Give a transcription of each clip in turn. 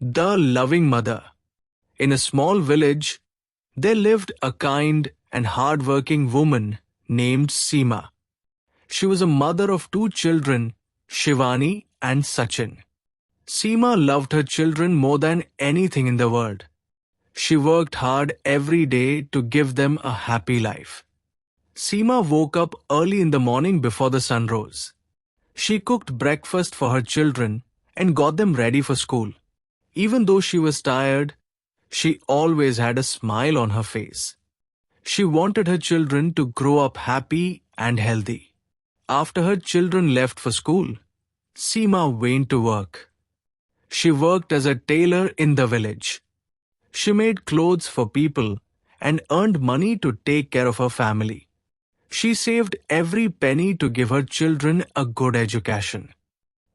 The Loving Mother. In a small village, there lived a kind and hard-working woman named Seema. She was a mother of two children, Shivani and Sachin. Seema loved her children more than anything in the world. She worked hard every day to give them a happy life. Seema woke up early in the morning before the sun rose. She cooked breakfast for her children and got them ready for school. Even though she was tired, she always had a smile on her face. She wanted her children to grow up happy and healthy. After her children left for school, Seema went to work. She worked as a tailor in the village. She made clothes for people and earned money to take care of her family. She saved every penny to give her children a good education.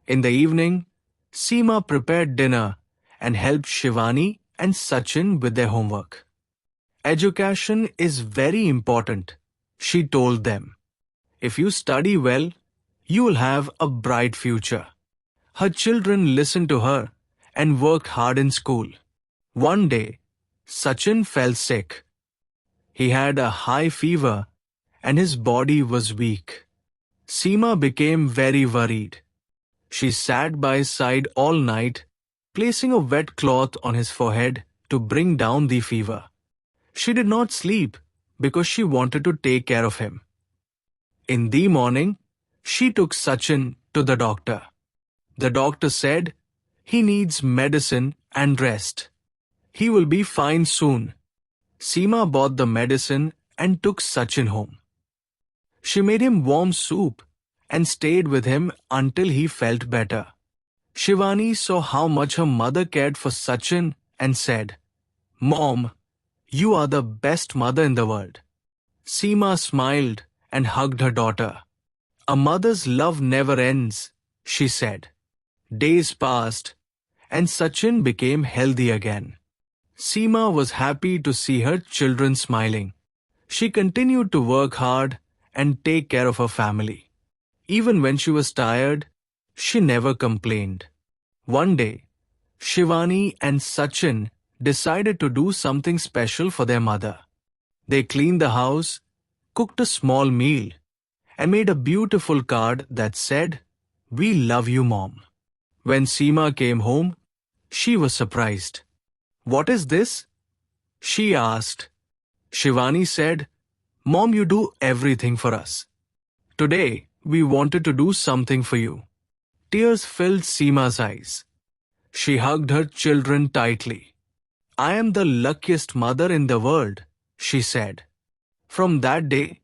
In the evening, Seema prepared dinner and helped Shivani and Sachin with their homework. Education is very important, she told them. If you study well, you will have a bright future. Her children listened to her and worked hard in school. One day, Sachin fell sick. He had a high fever and his body was weak. Seema became very worried. She sat by his side all night, placing a wet cloth on his forehead to bring down the fever. She did not sleep because she wanted to take care of him. In the morning, she took Sachin to the doctor. The doctor said he needs medicine and rest. He will be fine soon. Seema bought the medicine and took Sachin home. She made him warm soup and stayed with him until he felt better. Shivani saw how much her mother cared for Sachin and said, "Mom, you are the best mother in the world." Seema smiled and hugged her daughter. "A mother's love never ends," she said. Days passed, and Sachin became healthy again. Seema was happy to see her children smiling. She continued to work hard and take care of her family. Even when she was tired, she never complained. One day, Shivani and Sachin decided to do something special for their mother. They cleaned the house, cooked a small meal, and made a beautiful card that said, "We love you, Mom." When Seema came home, she was surprised. "What is this?" she asked. Shivani said, "Mom, you do everything for us. Today, we wanted to do something for you." Tears filled Seema's eyes. She hugged her children tightly. "I am the luckiest mother in the world," she said. From that day,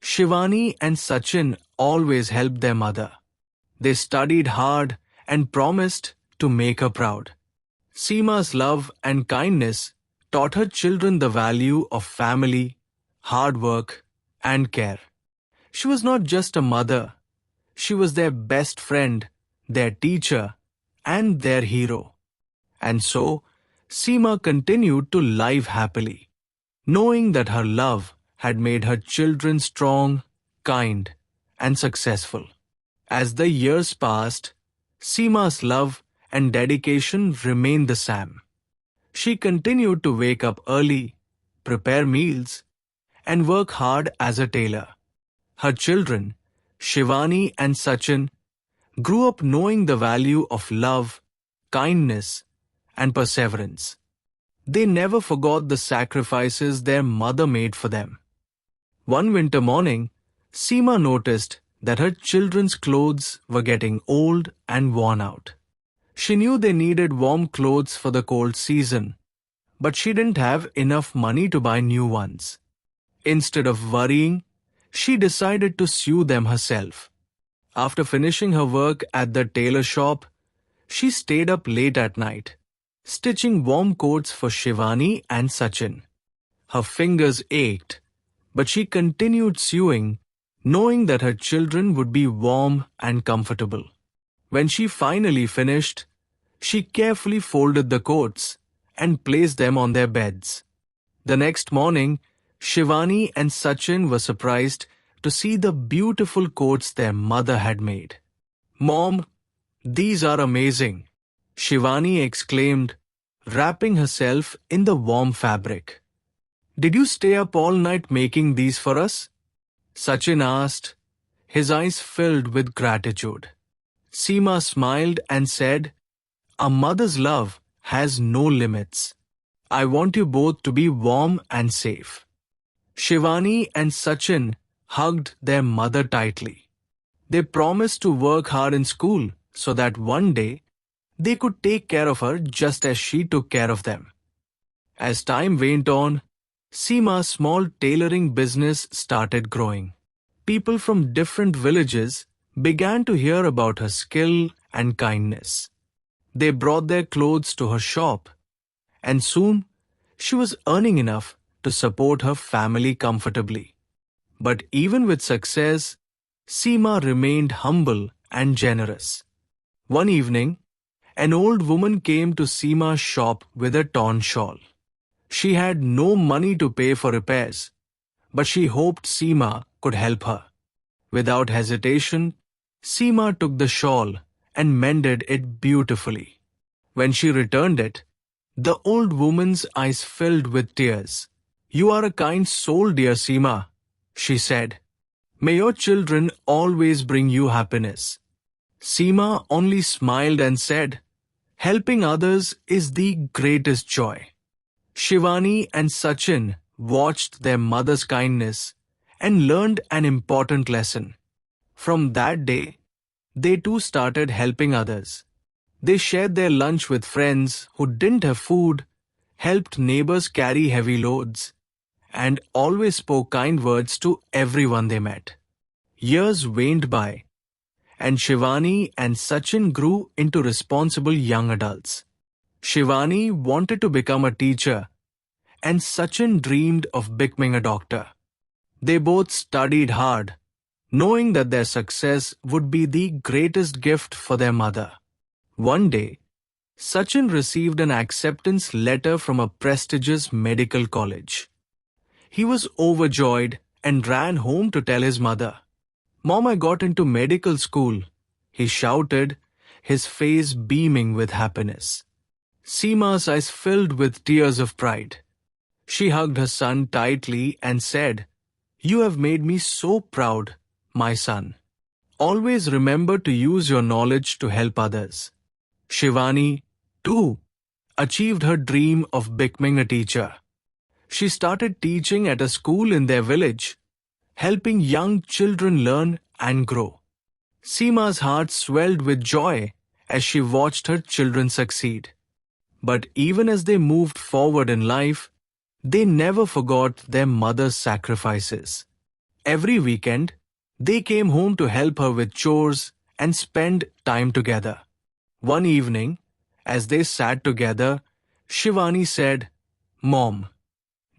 Shivani and Sachin always helped their mother. They studied hard and promised to make her proud. Seema's love and kindness taught her children the value of family, hard work, and care. She was not just a mother, she was their best friend, their teacher, and their hero. And so, Seema continued to live happily, knowing that her love had made her children strong, kind, and successful. As the years passed, Seema's love and dedication remained the same. She continued to wake up early, prepare meals, and work hard as a tailor. Her children, Shivani and Sachin, grew up knowing the value of love, kindness, and perseverance. They never forgot the sacrifices their mother made for them. One winter morning, Seema noticed that her children's clothes were getting old and worn out. She knew they needed warm clothes for the cold season, but she didn't have enough money to buy new ones. Instead of worrying, she decided to sew them herself. After finishing her work at the tailor shop, she stayed up late at night, stitching warm coats for Shivani and Sachin. Her fingers ached, but she continued sewing, knowing that her children would be warm and comfortable. When she finally finished, she carefully folded the coats and placed them on their beds. The next morning, Shivani and Sachin were surprised to see the beautiful coats their mother had made. "Mom, these are amazing," Shivani exclaimed, wrapping herself in the warm fabric. Did you stay up all night making these for us? Sachin asked, his eyes filled with gratitude. Seema smiled and said, a mother's love has no limits. I want you both to be warm and safe. Shivani and Sachin hugged their mother tightly. They promised to work hard in school so that one day they could take care of her just as she took care of them. As time went on, Seema's small tailoring business started growing. People from different villages began to hear about her skill and kindness. They brought their clothes to her shop, and soon she was earning enough to support her family comfortably. But even with success, Seema remained humble and generous. One evening, an old woman came to Seema's shop with a torn shawl. She had no money to pay for repairs, but she hoped Seema could help her. Without hesitation, Seema took the shawl and mended it beautifully. When she returned it, the old woman's eyes filled with tears. You are a kind soul, dear Seema, she said. May your children always bring you happiness. Seema only smiled and said, helping others is the greatest joy. Shivani and Sachin watched their mother's kindness and learned an important lesson. From that day, they too started helping others. They shared their lunch with friends who didn't have food, helped neighbors carry heavy loads, and always spoke kind words to everyone they met. Years waned by, and Shivani and Sachin grew into responsible young adults. Shivani wanted to become a teacher, and Sachin dreamed of becoming a doctor. They both studied hard, knowing that their success would be the greatest gift for their mother. One day, Sachin received an acceptance letter from a prestigious medical college. He was overjoyed and ran home to tell his mother. Mom, I got into medical school, he shouted, his face beaming with happiness. Seema's eyes filled with tears of pride. She hugged her son tightly and said, You have made me so proud, my son. Always remember to use your knowledge to help others. Shivani, too, achieved her dream of becoming a teacher. She started teaching at a school in their village, helping young children learn and grow. Seema's heart swelled with joy as she watched her children succeed. But even as they moved forward in life, they never forgot their mother's sacrifices. Every weekend, they came home to help her with chores and spend time together. One evening, as they sat together, Shivani said, Mom,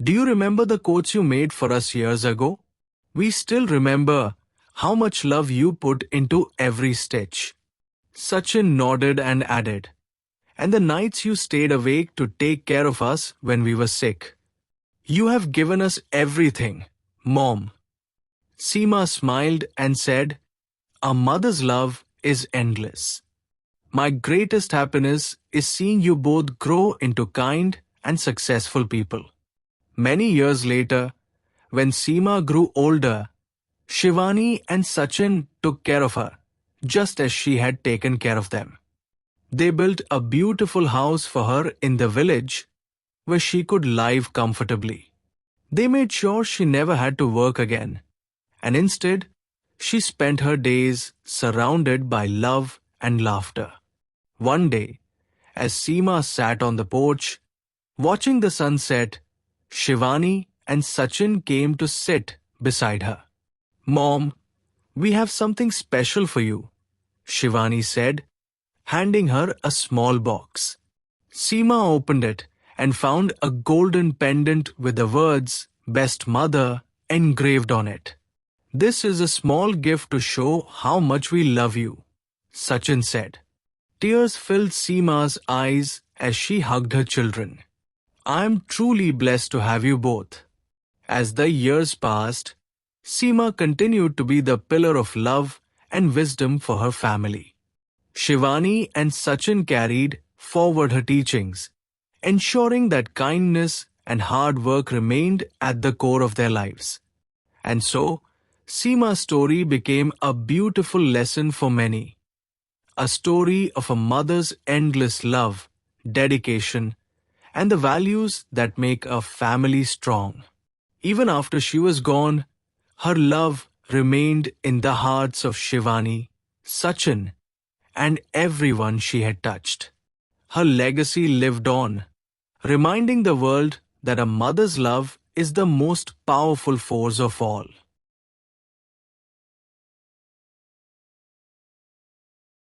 do you remember the coats you made for us years ago? We still remember how much love you put into every stitch. Sachin nodded and added, and the nights you stayed awake to take care of us when we were sick. You have given us everything, Mom. Seema smiled and said, a mother's love is endless. My greatest happiness is seeing you both grow into kind and successful people. Many years later, when Seema grew older, Shivani and Sachin took care of her, just as she had taken care of them. They built a beautiful house for her in the village where she could live comfortably. They made sure she never had to work again, and instead, she spent her days surrounded by love and laughter. One day, as Seema sat on the porch, watching the sunset, Shivani and Sachin came to sit beside her. Mom, we have something special for you, Shivani said, handing her a small box. Seema opened it and found a golden pendant with the words, Best Mother, engraved on it. This is a small gift to show how much we love you, Sachin said. Tears filled Seema's eyes as she hugged her children. I am truly blessed to have you both. As the years passed, Seema continued to be the pillar of love and wisdom for her family. Shivani and Sachin carried forward her teachings, ensuring that kindness and hard work remained at the core of their lives. And so, Seema's story became a beautiful lesson for many, a story of a mother's endless love, dedication, and the values that make a family strong. Even after she was gone, her love remained in the hearts of Shivani, Sachin, and everyone she had touched. Her legacy lived on, reminding the world that a mother's love is the most powerful force of all.